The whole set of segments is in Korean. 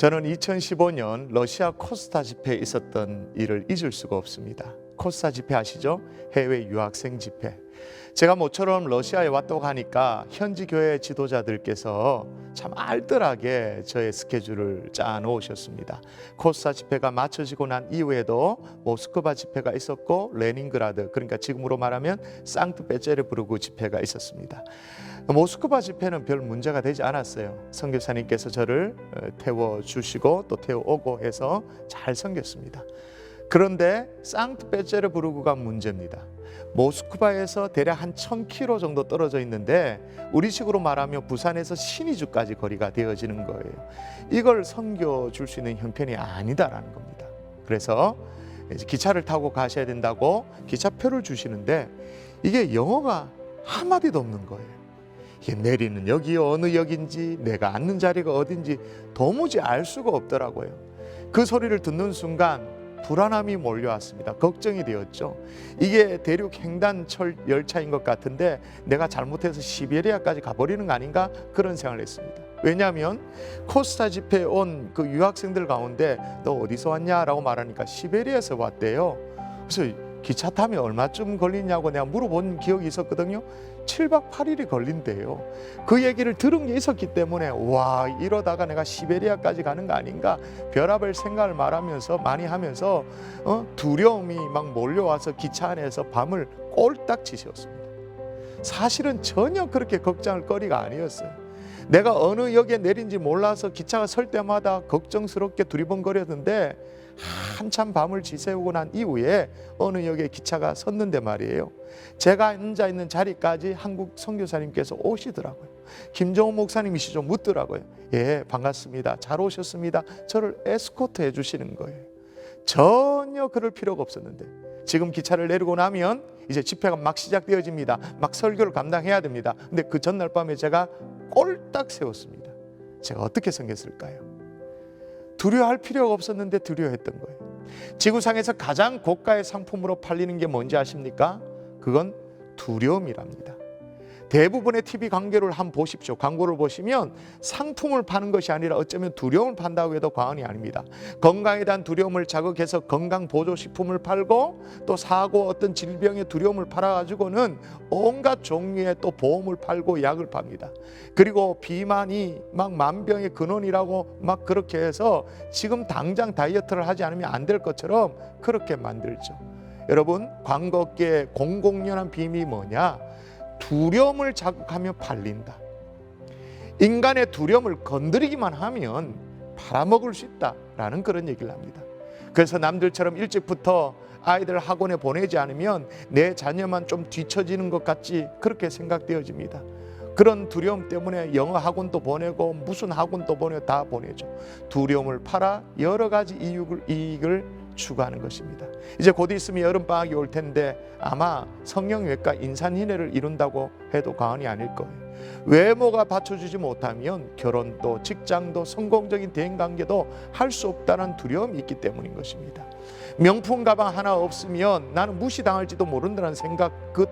저는 2015년 러시아 코스타 집회에 있었던 일을 잊을 수가 없습니다. 코스타 집회 아시죠? 해외 유학생 집회. 제가 모처럼 러시아에 왔다고 하니까 현지 교회 지도자들께서 참 알뜰하게 저의 스케줄을 짜 놓으셨습니다. 코스타 집회가 마쳐지고 난 이후에도 모스크바 집회가 있었고 레닌그라드, 그러니까 지금으로 말하면 상트페테르부르크 집회가 있었습니다. 모스크바 집회는 별 문제가 되지 않았어요. 선교사님께서 저를 태워주시고 또 태워오고 해서 잘 섬겼습니다. 그런데 상트페테르부르크가 문제입니다. 모스크바에서 대략 한 1000km 정도 떨어져 있는데 우리식으로 말하면 부산에서 신의주까지 거리가 되어지는 거예요. 이걸 섬겨줄 수 있는 형편이 아니다라는 겁니다. 그래서 이제 기차를 타고 가셔야 된다고 기차표를 주시는데 이게 영어가 한마디도 없는 거예요. 이게 내리는 역이 어느 역인지 내가 앉는 자리가 어딘지 도무지 알 수가 없더라고요. 그 소리를 듣는 순간 불안함이 몰려왔습니다. 걱정이 되었죠. 이게 대륙 횡단철 열차인 것 같은데 내가 잘못해서 시베리아까지 가버리는 거 아닌가 그런 생각을 했습니다. 왜냐하면 코스타 집회에 온 그 유학생들 가운데 너 어디서 왔냐라고 말하니까 시베리아에서 왔대요. 그래서 기차 타면 얼마쯤 걸리냐고 내가 물어본 기억이 있었거든요. 7박 8일이 걸린대요. 그 얘기를 들은 게 있었기 때문에 와, 이러다가 내가 시베리아까지 가는 거 아닌가 별의별 생각을 많이 하면서 두려움이 막 몰려와서 기차 안에서 밤을 꼴딱 지새웠습니다. 사실은 전혀 그렇게 걱정할 거리가 아니었어요. 내가 어느 역에 내린지 몰라서 기차가 설 때마다 걱정스럽게 두리번거렸는데 한참 밤을 지새우고 난 이후에 어느 역에 기차가 섰는데 말이에요. 제가 앉아있는 자리까지 한국 선교사님께서 오시더라고요. 김정훈 목사님이시죠? 묻더라고요. 예, 반갑습니다. 잘 오셨습니다. 저를 에스코트 해주시는 거예요. 전혀 그럴 필요가 없었는데 지금 기차를 내리고 나면 이제 집회가 막 시작되어집니다. 막 설교를 감당해야 됩니다. 근데 그 전날 밤에 제가 꼴딱 세웠습니다. 제가 어떻게 섬겼을까요? 두려워할 필요가 없었는데 두려워했던 거예요. 지구상에서 가장 고가의 상품으로 팔리는 게 뭔지 아십니까? 그건 두려움이랍니다. 대부분의 TV 광고를 한번 보십시오. 광고를 보시면 상품을 파는 것이 아니라 어쩌면 두려움을 판다고 해도 과언이 아닙니다. 건강에 대한 두려움을 자극해서 건강보조식품을 팔고 또 사고 어떤 질병의 두려움을 팔아가지고는 온갖 종류의 또 보험을 팔고 약을 팝니다. 그리고 비만이 막 만병의 근원이라고 막 그렇게 해서 지금 당장 다이어트를 하지 않으면 안 될 것처럼 그렇게 만들죠. 여러분, 광고계의 공공연한 비밀이 뭐냐? 두려움을 자극하며 팔린다. 인간의 두려움을 건드리기만 하면 팔아먹을 수 있다라는 그런 얘기를 합니다. 그래서 남들처럼 일찍부터 아이들 학원에 보내지 않으면 내 자녀만 좀 뒤처지는 것 같이 그렇게 생각되어집니다. 그런 두려움 때문에 영어 학원도 보내고 무슨 학원도 보내고 다 보내죠. 두려움을 팔아 여러 가지 이익을 추구하는 것입니다. 이제 곧 있으면 여름방학이 올 텐데 아마 성형외과 인산인해를 이룬다고 해도 과언이 아닐 거예요. 외모가 받쳐주지 못하면 결혼도 직장도 성공적인 대인관계도 할 수 없다는 두려움이 있기 때문인 것입니다. 명품 가방 하나 없으면 나는 무시당할지도 모른다는 생각 그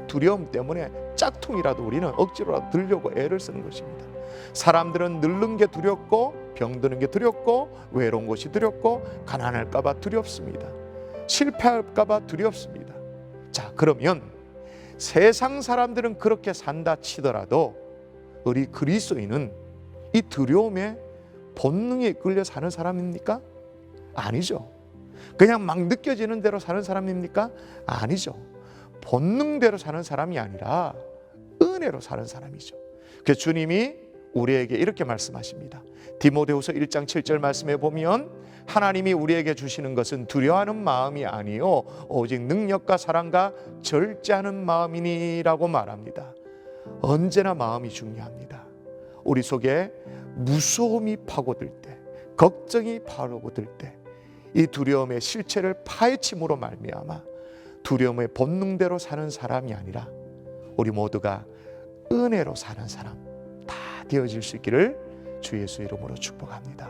두려움 때문에 짝퉁이라도 우리는 억지로라도 들려고 애를 쓰는 것입니다. 사람들은 늙는 게 두렵고 병드는 게 두렵고 외로운 것이 두렵고 가난할까 봐 두렵습니다. 실패할까 봐 두렵습니다. 자, 그러면 세상 사람들은 그렇게 산다 치더라도 우리 그리스도인은 이 두려움에 본능에 이끌려 사는 사람입니까? 아니죠. 그냥 막 느껴지는 대로 사는 사람입니까? 아니죠. 본능대로 사는 사람이 아니라 은혜로 사는 사람이죠. 그래서 주님이 우리에게 이렇게 말씀하십니다. 디모데후서 1장 7절 말씀에 보면 하나님이 우리에게 주시는 것은 두려워하는 마음이 아니요 오직 능력과 사랑과 절제하는 마음이니라고 말합니다. 언제나 마음이 중요합니다. 우리 속에 무서움이 파고들 때, 걱정이 파고들 때 이 두려움의 실체를 파헤침으로 말미암아 두려움의 본능대로 사는 사람이 아니라 우리 모두가 은혜로 사는 사람 다 되어질 수 있기를 주 예수 이름으로 축복합니다.